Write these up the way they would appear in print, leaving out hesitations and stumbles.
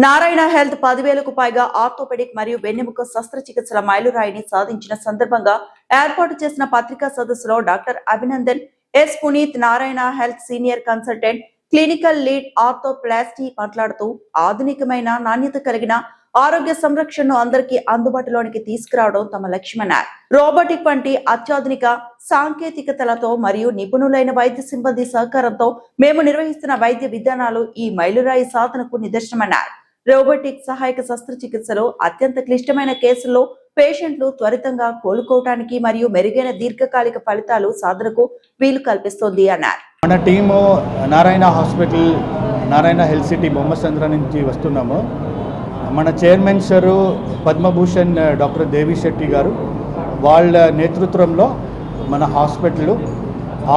Narayana health 10,000కు పైగా orthopaedic మరియు వెన్నెముక శస్త్రచికిత్సల మైలురాయిని సాధించిన సందర్భంగా ఏర్పాటు చేసిన పత్రికా సదస్సులో doctor Abhinandan S Puneeth Narayana Health senior consultant clinical lead arthroplasty మాట్లాడుతూ ఆధునికమైన నాణ్యత కలిగిన ఆరోగ్య సంరక్షణను అందరికీ అందుబాటులోనికి తీసుకురావడం తమ లక్ష్యమన్నారు. రోబోటిక్ వంటి అత్యాధునిక సాంకేతికతలతో మరియు నిపుణులైన వైద్య సిబ్బంది సహకారంతో మేము నిర్వహిస్తున్న వైద్య విధానాలు ఈ మైలురాయి సాధనకు నిదర్శనమన్నారు. రోబోటిక్ సహాయక శస్త్రచికిత్సలో అత్యంత క్లిష్టమైన కేసుల్లో పేషెంట్లు త్వరితంగా కోలుకోవటానికి మరియు మెరుగైన దీర్ఘకాలిక ఫలితాలు సాధనకు వీలు కల్పిస్తోంది అన్నారు. మన team Narayana hospital Narayana Health City Bommasandra నుంచి వస్తున్నాము. మన chairman sir Padma Bhushan doctor Devi Shetty గారు వాళ్ళ నేతృత్వంలో మన hospital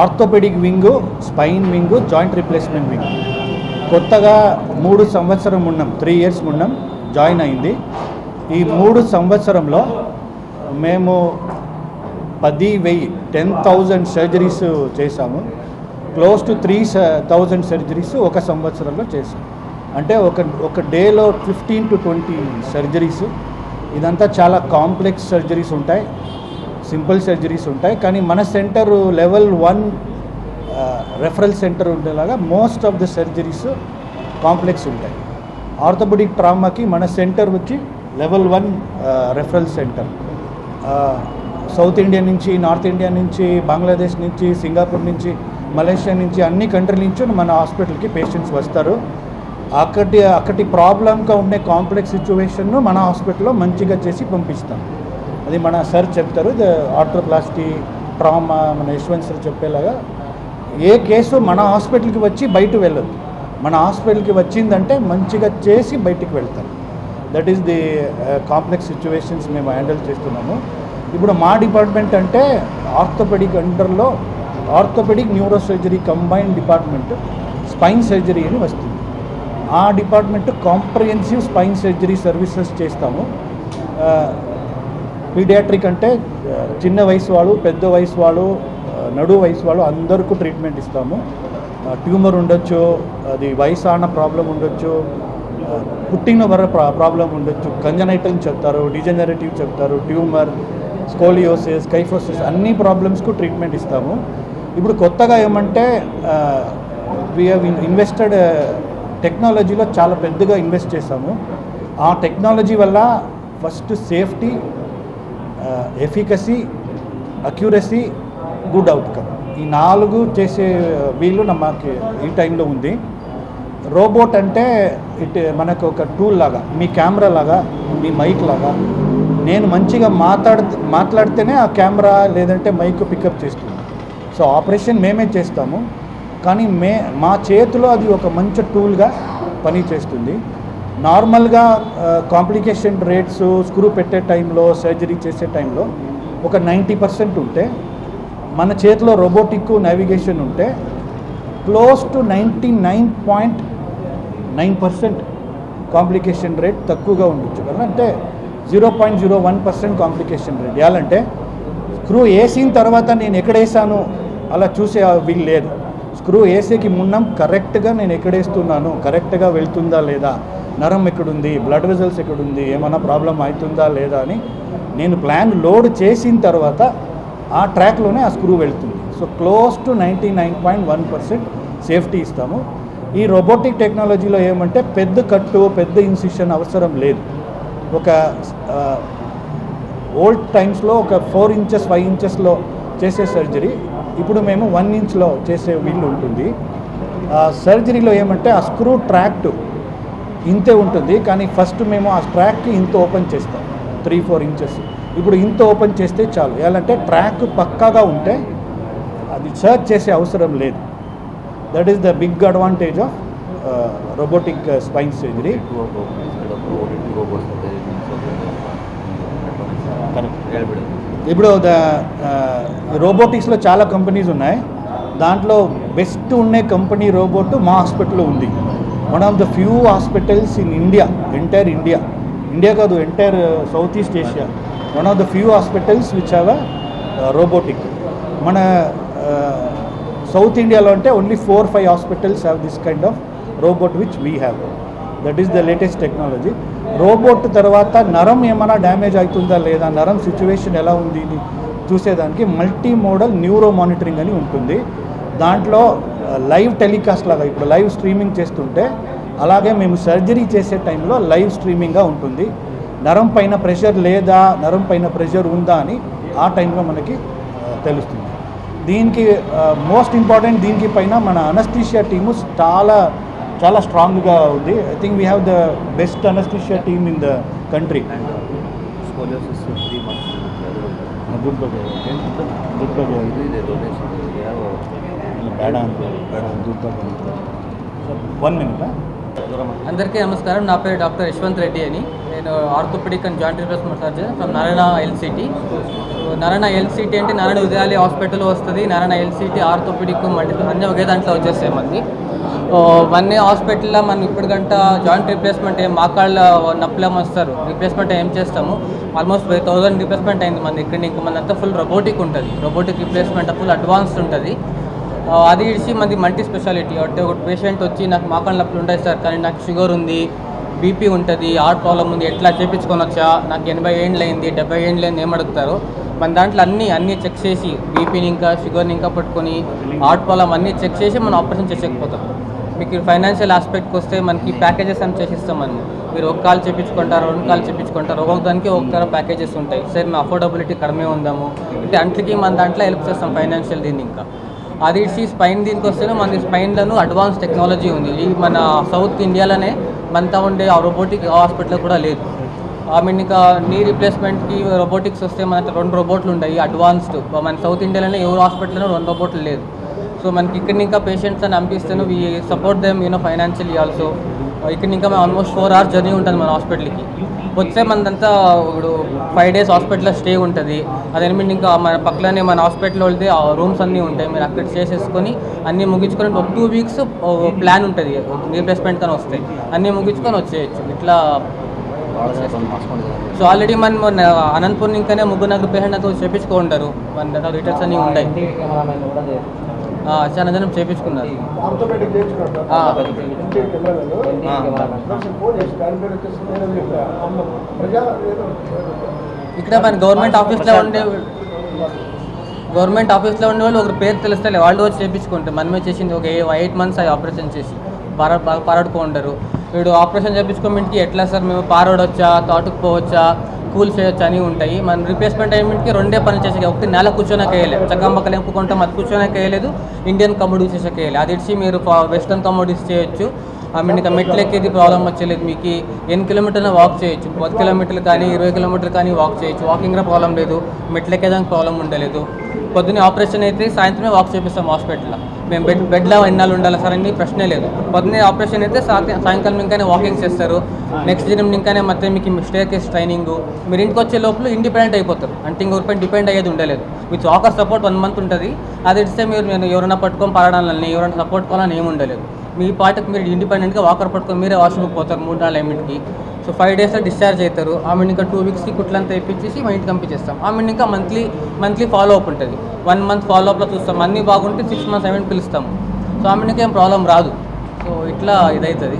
orthopaedic wing, spine wing, joint replacement wing కొత్తగా 3 సంవత్సరం ఉన్నాం, 3 years ఉన్నాం జాయిన్ అయింది. ఈ 3 సంవత్సరంలో మేము 10,000 సర్జరీస్ చేశాము. క్లోజ్ టు 3,000 సర్జరీస్ ఒక సంవత్సరంలో చేశాము. అంటే ఒక డేలో 15 to 20 సర్జరీస్. ఇదంతా చాలా కాంప్లెక్స్ సర్జరీస్ ఉంటాయి, సింపుల్ సర్జరీస్ ఉంటాయి. కానీ మన సెంటర్ లెవెల్ 1 రెఫరల్ సెంటర్ ఉండేలాగా most of the surgeries complex ఉంటాయి. ఆర్థోపెడిక్ ట్రామాకి మన సెంటర్ వచ్చి level 1 referral centre. South India నుంచి, నార్త్ ఇండియా నుంచి, బంగ్లాదేశ్ నుంచి, సింగపూర్ నుంచి, మలేషియా నుంచి, అన్ని కంట్రీల నుంచి మన హాస్పిటల్కి పేషెంట్స్ వస్తారు. అక్కడి ప్రాబ్లంగా ఉండే కాంప్లెక్స్ సిచ్యువేషన్ను మన హాస్పిటల్లో మంచిగా చేసి పంపిస్తాం. అది మన సార్ చెప్తారు. ఆర్థోప్లాస్టీ, ట్రామా మన యశ్వంత్ సార్ చెప్పేలాగా ఏ కేసు మన హాస్పిటల్కి వచ్చి బయట వెళ్ళదు. మన హాస్పిటల్కి వచ్చిందంటే మంచిగా చేసి బయటికి వెళ్తాం. That is the complex situations మేము హ్యాండిల్ చేస్తున్నాము. ఇప్పుడు మా డిపార్ట్మెంట్ అంటే ఆర్థోపెడిక్ అండర్లో orthopaedic neuro surgery combined department spine surgery అని వస్తుంది. ఆ department comprehensive spine surgery services చేస్తాము. పీడియాట్రిక్ అంటే చిన్న వయసు వాళ్ళు, పెద్ద వయసు వాళ్ళు, నడు వయసు వాళ్ళు అందరికీ ట్రీట్మెంట్ ఇస్తాము. ట్యూమర్ ఉండొచ్చు, అది వయసాన ప్రాబ్లం ఉండొచ్చు, పుట్టిన వర ప్రాబ్లం ఉండొచ్చు, కంజనైటల్ చెప్తారు, డిజనరేటివ్ చెప్తారు, ట్యూమర్, స్కోలియోసిస్, కైఫోసిస్ అన్ని ప్రాబ్లమ్స్కు ట్రీట్మెంట్ ఇస్తాము. ఇప్పుడు కొత్తగా ఏమంటే వీ హ్యావ్ ఇన్వెస్టెడ్ టెక్నాలజీలో చాలా పెద్దగా ఇన్వెస్ట్ చేస్తాము. ఆ టెక్నాలజీ వల్ల first safety, efficacy, accuracy, good outcome ఈ 4 చేసే వీలు మాకు ఈ టైంలో ఉంది. రోబోట్ అంటే మనకు ఒక టూల్ లాగా, మీ కెమెరా లాగా, మీ మైక్ లాగా. నేను మంచిగా మాట్లాడితేనే ఆ కెమెరా లేదంటే మైక్ పికప్ చేస్తుంది. సో ఆపరేషన్ మేమే చేస్తాము, కానీ మా చేతిలో అది ఒక మంచి టూల్గా పని చేస్తుంది. నార్మల్గా కాంప్లికేషన్ రేట్స్ స్క్రూ పెట్టే టైంలో, సర్జరీ చేసే టైంలో ఒక 90% ఉంటే, మన చేతిలో రోబోటిక్ నావిగేషన్ ఉంటే క్లోజ్ టు 99.9% కాంప్లికేషన్ రేట్ తక్కువగా ఉండొచ్చు కదా. అంటే 0.01% కాంప్లికేషన్ రేట్. ఎలాంటే స్క్రూ వేసిన తర్వాత నేను ఎక్కడ వేసాను అలా చూసే వీలు లేదు. స్క్రూ వేసేకి మున్నం కరెక్ట్గా నేను ఎక్కడేస్తున్నాను, కరెక్ట్గా వెళ్తుందా లేదా, నరం ఎక్కడుంది, బ్లడ్ వెజల్స్ ఎక్కడుంది, ఏమైనా ప్రాబ్లం అవుతుందా లేదా అని నేను ప్లాన్ లోడ్ చేసిన తర్వాత ఆ ట్రాక్లోనే ఆ స్క్రూ వెళ్తుంది. సో క్లోజ్ టు 99.1% సేఫ్టీ ఇస్తాము. ఈ రోబోటిక్ టెక్నాలజీలో ఏమంటే పెద్ద కట్టు, పెద్ద ఇన్సిషన్ అవసరం లేదు. ఒక ఓల్డ్ టైమ్స్లో ఒక 4 inches 5 inchesలో చేసే సర్జరీ ఇప్పుడు మేము 1 inchలో చేసే వీలు ఉంటుంది. సర్జరీలో ఏమంటే ఆ స్క్రూ ట్రాక్ట్ ఇంతే ఉంటుంది, కానీ ఫస్ట్ మేము ఆ ట్రాక్కి ఇంత ఓపెన్ చేస్తాం, 3-4 inches. ఇప్పుడు ఇంత ఓపెన్ చేస్తే చాలు. ఎలాంటే ట్రాక్ పక్కాగా ఉంటే అది సర్చ్ చేసే అవసరం లేదు. That is the big advantage of robotic spine surgery. ఇప్పుడు రోబోటిక్స్లో చాలా కంపెనీస్ ఉన్నాయి. దాంట్లో బెస్ట్ ఉండే కంపెనీ రోబోట్ మా హాస్పిటల్లో ఉంది. One of the few hospitals in India, entire India కాదు, entire South East Asia, one of the few hospitals which have robotic. మన సౌత్ ఇండియాలో అంటే only 4-5 hospitals have this kind of robot which we have. That is the latest technology. Robot తర్వాత నరం ఏమైనా damage అవుతుందా లేదా, నరం సిచ్యువేషన్ ఎలా ఉంది అని చూసేదానికి మల్టీ మోడల్ న్యూరో మానిటరింగ్ అని ఉంటుంది. దాంట్లో లైవ్ టెలికాస్ట్ లాగా ఇప్పుడు లైవ్ స్ట్రీమింగ్ చేస్తుంటే అలాగే మేము సర్జరీ చేసే టైంలో లైవ్ స్ట్రీమింగ్గా ఉంటుంది. నరం పైన ప్రెషర్ లేదా, నరం పైన ప్రెషర్ ఉందా అని ఆ టైంలో మనకి తెలుస్తుంది. దీనికి మోస్ట్ ఇంపార్టెంట్, దీనికి పైన మన అనస్థీషియా టీము చాలా స్ట్రాంగ్గా ఉంది. I think we have the best anaesthesia team in the country. One minute. అందరికీ నమస్కారం. నా పేరు డాక్టర్ యశ్వంత్ రెడ్డి అని. నేను orthopaedic and joint replacement surgeon from Narayana LCT. Narayana LCT అంటే నారాయణ ఉదయాలి హాస్పిటల్ వస్తుంది. నారాయణ ఎల్సిటీ ఆర్థోపెడిక్ మల్టీ అన్నీ ఒకే దాంట్లో వచ్చేస్తాయి మనకి. వన్ హాస్పిటల్లో మనం ఇప్పుడు గంట జాయింట్ రీప్లేస్మెంట్ మాకాళ్ళ నప్పులేమో వస్తారు, రీప్లేస్మెంట్ ఏం చేస్తాము. ఆల్మోస్ట్ 1000 రీప్లేస్మెంట్ అయింది మన ఇక్కడ. ఇంకా మనదంతా ఫుల్ రోబోటిక్ ఉంటుంది. రోబోటిక్ రీప్లేస్మెంట్ ఫుల్ అడ్వాన్స్డ్ ఉంటుంది. అది ఇడిచి మనది మల్టీ స్పెషాలిటీ. అంటే ఒక పేషెంట్ వచ్చి నాకు మాకాళ్ళ నొప్పులు ఉంటాయి సార్, కానీ నాకు షుగర్ ఉంది, బీపీ ఉంటుంది, హార్ట్ ప్రాబ్లం ఉంది, ఎట్లా చేయించుకొని వచ్చా, నాకు 80 ఏళ్ళు అయింది, 70 ఏళ్ళు అయింది ఏం అడుగుతారు. మన దాంట్లో అన్నీ చెక్ చేసి బీపీని ఇంకా షుగర్ని ఇంకా పట్టుకొని హార్ట్ ప్రాబ్లం అన్నీ చెక్ చేసి మనం ఆపరేషన్ చేసేకపోతాం. మీకు ఫైనాన్షియల్ ఆస్పెక్ట్కి వస్తే మనకి ప్యాకేజెస్ అని చేసిస్తాం. మనము మీరు ఒక కాల్ చేయించుకుంటారు, 2 కాల్ చేయించుకుంటారు, ఒక్కొక్క దానికి ఒక్కొక్క ప్యాకేజెస్ ఉంటాయి. సరే మేము అఫోర్డబిలిటీ కడమే ఉందాము అంటే అంట్లకి మన దాంట్లో హెల్ప్ చేస్తాం ఫైనాన్షియల్. దీన్ని ఇంకా అది ఇచ్చి స్పైన్ దీనికి వస్తేనే మన స్పైన్లను అడ్వాన్స్ టెక్నాలజీ ఉంది. ఈ మన సౌత్ ఇండియాలోనే మనతో ఉండే రోబోటిక్ హాస్పిటల్ కూడా లేదు. ఇంకా నీ రీప్లేస్మెంట్కి రోబోటిక్స్ వస్తే మన 2 రోబోట్లు ఉంటాయి అడ్వాన్స్డ్. మన సౌత్ ఇండియాలోనే ఎవరు హాస్పిటల్లో 2 రోబోట్లు లేదు. సో మనకి ఇక్కడ ఇంకా పేషెంట్స్ అని పంపిస్తాను, we support them financially also. ఇక్కడ ఇంకా మేము ఆల్మోస్ట్ 4 hours జర్నీ ఉంటుంది మన హాస్పిటల్కి. వస్తే మనదంతా ఇప్పుడు 5 days హాస్పిటల్లో స్టే ఉంటుంది. అదేమి ఇంకా మన పక్కనే మన హాస్పిటల్లో వెళ్తే రూమ్స్ అన్నీ ఉంటాయి. మీరు అక్కడ చేసేసుకొని అన్నీ ముగించుకొని ఒక 2 weeks ప్లాన్ ఉంటుంది. రీప్లేస్మెంట్ కానీ వస్తాయి, అన్నీ ముగించుకొని వచ్చేయచ్చు ఇట్లా. సో ఆల్రెడీ మన అనంతపూర్ ఇంకానే 3 పేషెంట్తో చేయించుకుంటారు. మన దగ్గర రిటర్న్స్ అన్నీ ఉంటాయి. చాలా జనం చేయించుకున్నారు. ఇక్కడ మన గవర్నమెంట్ ఆఫీస్లో ఉండే వాళ్ళు ఒకరు పేరు తెలుస్తలే, వాళ్ళు వచ్చి చేయించుకుంటారు. మనమే చేసింది ఒక 8 months అవి ఆపరేషన్ చేసి పారాడుకుంటారు. వీడు ఆపరేషన్ చేయించుకోవడానికి ఎట్లా సార్ మేము పారాడొచ్చా, తోటకు పోవచ్చా, కూల్ చేయొచ్చు అని ఉంటాయి. మన రీప్లేస్మెంట్ టైంకి 2 పని చేసే, ఒకటి నెల కూర్చోనకి వేయలేదు, చక్కంబక్కలు ఎంపుకుంటాం, అది కూర్చోనకి వేయలేదు, ఇండియన్ కమోడిటీస్ చేసేకి వేయాలి. అది ఇచ్చి మీరు వెస్టర్న్ కమోడిటీస్ చేయొచ్చు. ఇంకా మెట్లెక్కేది ప్రాబ్లం వచ్చలేదు. మీకు 8 kilometers వాక్ చేయొచ్చు, 10 kilometers కానీ 20 kilometers కానీ వాక్ చేయొచ్చు. వాకింగ్లో ప్రాబ్లం లేదు, మెట్లెక్కేదానికి ప్రాబ్లం ఉండలేదు. పొద్దున్నే ఆపరేషన్ అయితే సాయంత్రమే వాక్ చేపిస్తాం హాస్పిటల్లో. మేము బెడ్లో ఎన్నాళ్ళు ఉండాలి సార్ అని ప్రశ్నే లేదు. పొద్దున్నే ఆపరేషన్ అయితే సాయంకాలం ఇంకానే వాకింగ్ చేస్తారు. నెక్స్ట్ దినం ఇంకానే మొత్తం మీకు స్టే కేస్ ట్రైనింగ్. మీరు ఇంటికి వచ్చే లోపల ఇండిపెండెంట్ అయిపోతారు. అంటే ఇంకొకరిపై డిపెండ్ అయ్యేది ఉండలేదు. విత్ వాకర్ సపోర్ట్ 1 month ఉంటుంది. అది ఇస్తే మీరు ఎవరైనా పట్టుకొని పడడాలని, ఎవరైనా సపోర్ట్ కావాలని ఏమి ఉండలేదు. మీ పాటకు మీరు ఇండిపెండెంట్గా వాకర్ పట్టుకొని మీరే వాష్రూమ్కి పోతారు 3 నాలుగు లిమిట్కి. సో 5 days డిశ్చార్జ్ అవుతారు. ఇంకా 2 weeksకి కుట్లంతా ఇప్పించేసి మా ఇంటికి పంపించేస్తాం. ఇంకా మంత్లీ ఫాలో అప్ ఉంటుంది. 1 month ఫాలో అప్లో చూస్తాం. అన్నీ బాగుంటే 6 months పిలుస్తాము. సో ఇంకా ఏం ప్రాబ్లం రాదు. సో ఇట్లా ఇదవుతుంది.